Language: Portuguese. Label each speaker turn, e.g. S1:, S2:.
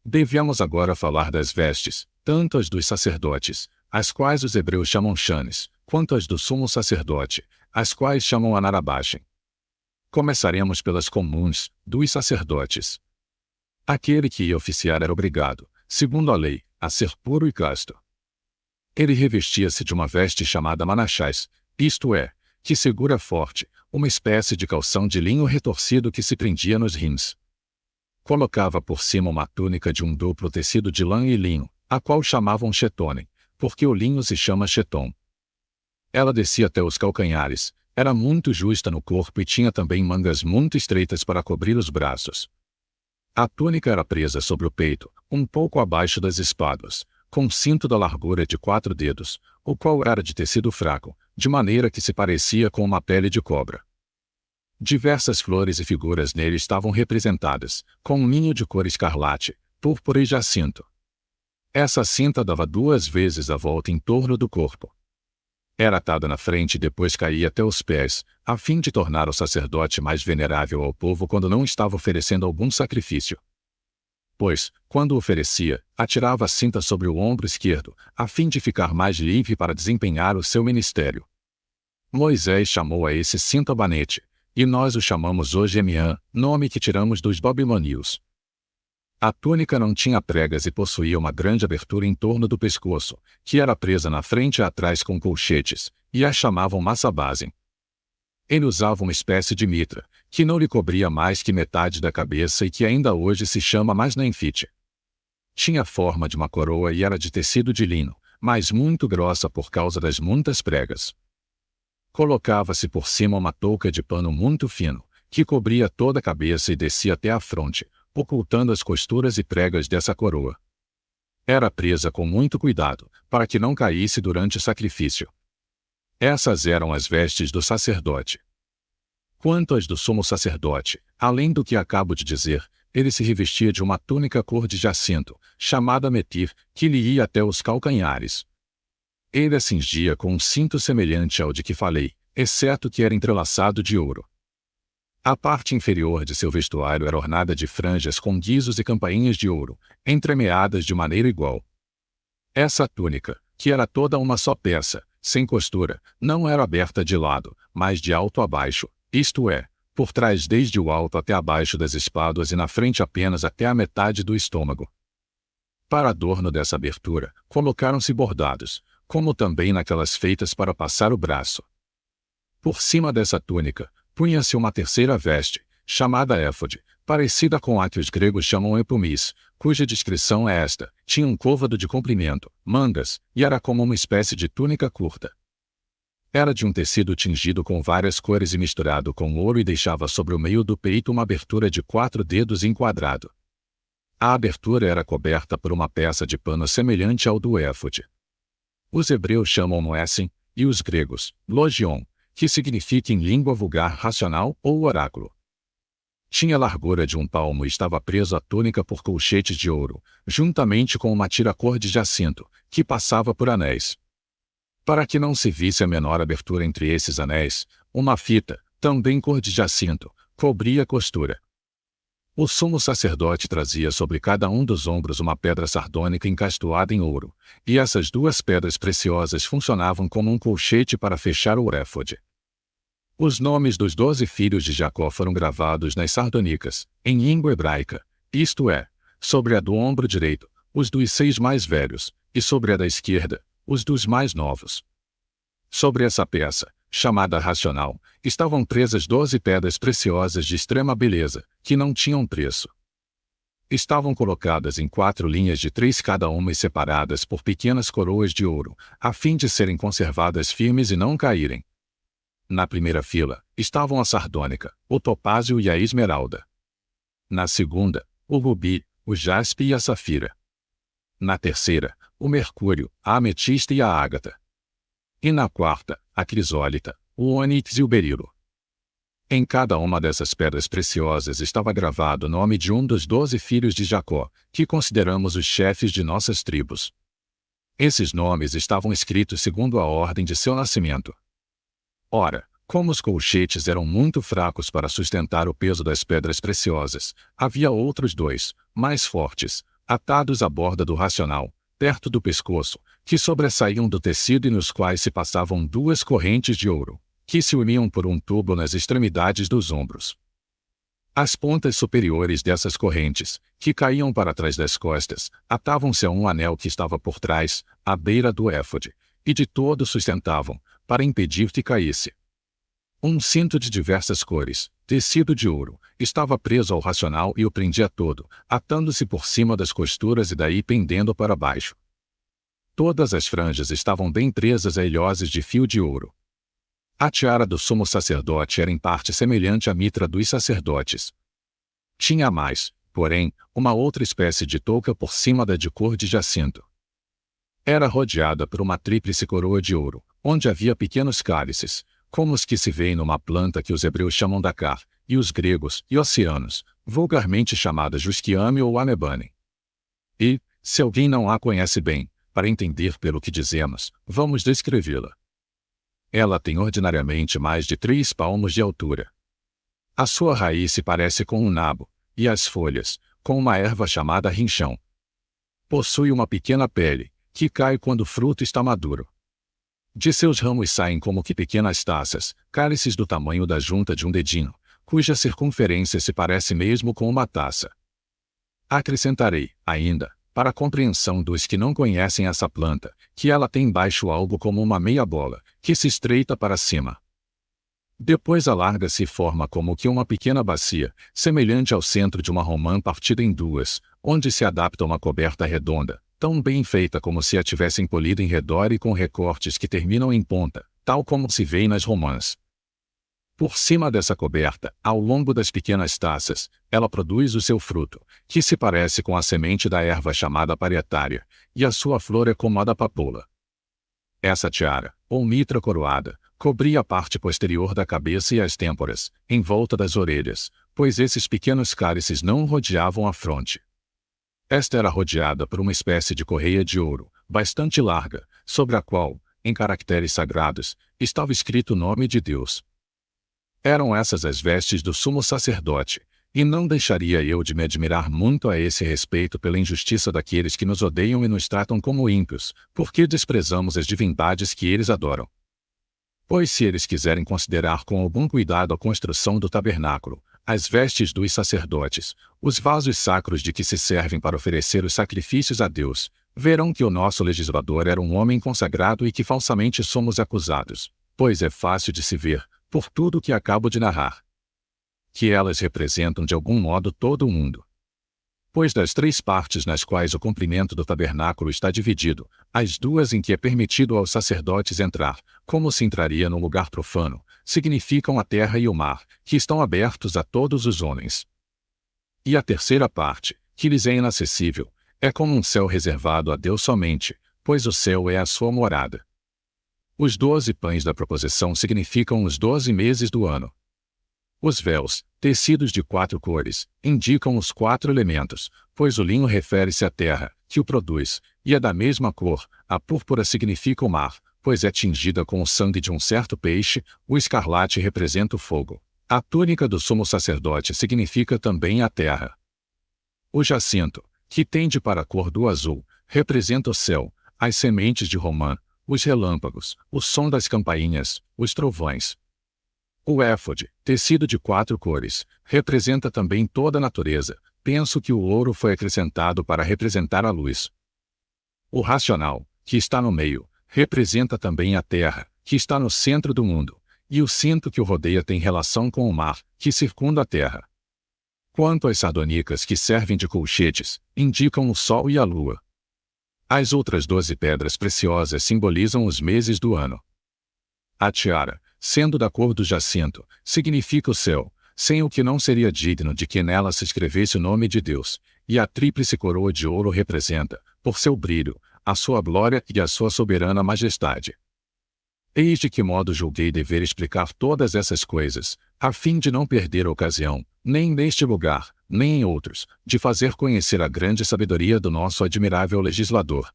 S1: Devemos agora falar das vestes, tanto as dos sacerdotes, as quais os hebreus chamam chanes, quanto as do sumo sacerdote, as quais chamam anarabashim. Começaremos pelas comuns, dos sacerdotes. Aquele que ia oficiar era obrigado, segundo a lei, a ser puro e casto. Ele revestia-se de uma veste chamada manachás, isto é, que segura forte, uma espécie de calção de linho retorcido que se prendia nos rins. Colocava por cima uma túnica de um duplo tecido de lã e linho, a qual chamavam chetonem, porque o linho se chama chetom. Ela descia até os calcanhares, era muito justa no corpo e tinha também mangas muito estreitas para cobrir os braços. A túnica era presa sobre o peito, um pouco abaixo das espáduas, com um cinto da largura de 4 dedos, o qual era de tecido fraco, de maneira que se parecia com uma pele de cobra. Diversas flores e figuras nele estavam representadas, com um ninho de cor escarlate, púrpura e jacinto. Essa cinta dava 2 vezes a volta em torno do corpo. Era atada na frente e depois caía até os pés, a fim de tornar o sacerdote mais venerável ao povo quando não estava oferecendo algum sacrifício. Pois, quando oferecia, atirava a cinta sobre o ombro esquerdo, a fim de ficar mais livre para desempenhar o seu ministério. Moisés chamou a esse cinto abanete, e nós o chamamos hoje Emiã, nome que tiramos dos babilônios. A túnica não tinha pregas e possuía uma grande abertura em torno do pescoço, que era presa na frente e atrás com colchetes, e a chamavam massabazem. Ele usava uma espécie de mitra, que não lhe cobria mais que metade da cabeça e que ainda hoje se chama masnenfite. Tinha forma de uma coroa e era de tecido de linho, mas muito grossa por causa das muitas pregas. Colocava-se por cima uma touca de pano muito fino, que cobria toda a cabeça e descia até a fronte, ocultando as costuras e pregas dessa coroa. Era presa com muito cuidado, para que não caísse durante o sacrifício. Essas eram as vestes do sacerdote. Quanto às do sumo sacerdote, além do que acabo de dizer, ele se revestia de uma túnica cor de jacinto, chamada metir, que lhe ia até os calcanhares. Ele a cingia com um cinto semelhante ao de que falei, exceto que era entrelaçado de ouro. A parte inferior de seu vestuário era ornada de franjas com guizos e campainhas de ouro, entremeadas de maneira igual. Essa túnica, que era toda uma só peça, sem costura, não era aberta de lado, mas de alto a baixo, isto é, por trás desde o alto até abaixo das espáduas e na frente apenas até a metade do estômago. Para adorno dessa abertura, colocaram-se bordados, como também naquelas feitas para passar o braço. Por cima dessa túnica, punha-se uma terceira veste, chamada éfode, parecida com a que os gregos chamam epumis, cuja descrição é esta: tinha um côvado de comprimento, mangas, e era como uma espécie de túnica curta. Era de um tecido tingido com várias cores e misturado com ouro e deixava sobre o meio do peito uma abertura de 4 dedos enquadrado. A abertura era coberta por uma peça de pano semelhante ao do éfode. Os hebreus chamam-no assim, e os gregos, logion, que significa em língua vulgar racional ou oráculo. Tinha largura de 1 palmo e estava preso à túnica por colchetes de ouro, juntamente com uma tira cor de jacinto, que passava por anéis. Para que não se visse a menor abertura entre esses anéis, uma fita, também cor de jacinto, cobria a costura. O sumo sacerdote trazia sobre cada um dos ombros uma pedra sardônica encastoada em ouro, e essas 2 pedras preciosas funcionavam como um colchete para fechar o éfode. Os nomes dos 12 filhos de Jacó foram gravados nas sardonicas, em língua hebraica, isto é, sobre a do ombro direito, os dos 6 mais velhos, e sobre a da esquerda, os dos mais novos. Sobre essa peça, chamada racional, estavam presas 12 pedras preciosas de extrema beleza, que não tinham preço. Estavam colocadas em 4 linhas de 3 cada uma e separadas por pequenas coroas de ouro, a fim de serem conservadas firmes e não caírem. Na primeira fila, estavam a sardônica, o topázio e a esmeralda. Na segunda, o rubi, o jaspe e a safira. Na terceira, o mercúrio, a ametista e a ágata. E na quarta, a crisólita, o ônix e o berilo. Em cada uma dessas pedras preciosas estava gravado o nome de um dos 12 filhos de Jacó, que consideramos os chefes de nossas tribos. Esses nomes estavam escritos segundo a ordem de seu nascimento. Ora, como os colchetes eram muito fracos para sustentar o peso das pedras preciosas, havia outros 2, mais fortes, atados à borda do racional, perto do pescoço, que sobressaíam do tecido e nos quais se passavam duas correntes de ouro, que se uniam por um tubo nas extremidades dos ombros. As pontas superiores dessas correntes, que caíam para trás das costas, atavam-se a um anel que estava por trás, à beira do éfode, e de todo sustentavam, para impedir que caísse. Um cinto de diversas cores, tecido de ouro, estava preso ao racional e o prendia todo, atando-se por cima das costuras e daí pendendo para baixo. Todas as franjas estavam bem presas a ilhoses de fio de ouro. A tiara do sumo sacerdote era em parte semelhante à mitra dos sacerdotes. Tinha mais, porém, uma outra espécie de touca por cima da de cor de jacinto. Era rodeada por uma tríplice coroa de ouro, onde havia pequenos cálices, como os que se vêem numa planta que os hebreus chamam dacar, e os gregos, e oceanos, vulgarmente chamada jusquiame ou amebane. E, se alguém não a conhece bem, para entender pelo que dizemos, vamos descrevê-la. Ela tem ordinariamente mais de 3 palmos de altura. A sua raiz se parece com um nabo, e as folhas, com uma erva chamada rinchão. Possui uma pequena pele, que cai quando o fruto está maduro. De seus ramos saem como que pequenas taças, cálices do tamanho da junta de um dedinho, cuja circunferência se parece mesmo com uma taça. Acrescentarei, ainda, para a compreensão dos que não conhecem essa planta, que ela tem embaixo algo como uma meia bola, que se estreita para cima. Depois alarga-se e forma como que uma pequena bacia, semelhante ao centro de uma romã partida em duas, onde se adapta uma coberta redonda, tão bem feita como se a tivessem polido em redor e com recortes que terminam em ponta, tal como se vê nas romãs. Por cima dessa coberta, ao longo das pequenas taças, ela produz o seu fruto, que se parece com a semente da erva chamada parietária, e a sua flor é como a da papoula. Essa tiara, ou mitra coroada, cobria a parte posterior da cabeça e as têmporas, em volta das orelhas, pois esses pequenos cálices não rodeavam a fronte. Esta era rodeada por uma espécie de correia de ouro, bastante larga, sobre a qual, em caracteres sagrados, estava escrito o nome de Deus. Eram essas as vestes do sumo sacerdote, e não deixaria eu de me admirar muito a esse respeito pela injustiça daqueles que nos odeiam e nos tratam como ímpios, porque desprezamos as divindades que eles adoram. Pois se eles quiserem considerar com algum cuidado a construção do tabernáculo, as vestes dos sacerdotes, os vasos sacros de que se servem para oferecer os sacrifícios a Deus, verão que o nosso legislador era um homem consagrado e que falsamente somos acusados, pois é fácil de se ver, por tudo o que acabo de narrar, que elas representam de algum modo todo o mundo. Pois das 3 partes nas quais o comprimento do tabernáculo está dividido, as 2 em que é permitido aos sacerdotes entrar, como se entraria no lugar profano, significam a terra e o mar, que estão abertos a todos os homens. E a terceira parte, que lhes é inacessível, é como um céu reservado a Deus somente, pois o céu é a sua morada. Os 12 pães da proposição significam os 12 meses do ano. Os véus, tecidos de 4 cores, indicam os 4 elementos, pois o linho refere-se à terra, que o produz, e é da mesma cor. A púrpura significa o mar, pois é tingida com o sangue de um certo peixe. O escarlate representa o fogo. A túnica do sumo sacerdote significa também a terra. O jacinto, que tende para a cor do azul, representa o céu, as sementes de romã, os relâmpagos, o som das campainhas, os trovões. O éfode, tecido de 4 cores, representa também toda a natureza. Penso que o ouro foi acrescentado para representar a luz. O racional, que está no meio, representa também a terra, que está no centro do mundo, e o cinto que o rodeia tem relação com o mar, que circunda a terra. Quanto às sardonicas que servem de colchetes, indicam o sol e a lua. As outras 12 pedras preciosas simbolizam os meses do ano. A tiara, sendo da cor do jacinto, significa o céu, sem o que não seria digno de que nela se escrevesse o nome de Deus, e a tríplice coroa de ouro representa, por seu brilho, a sua glória e a sua soberana majestade. Eis de que modo julguei dever explicar todas essas coisas, a fim de não perder a ocasião, nem neste lugar, nem em outros, de fazer conhecer a grande sabedoria do nosso admirável legislador.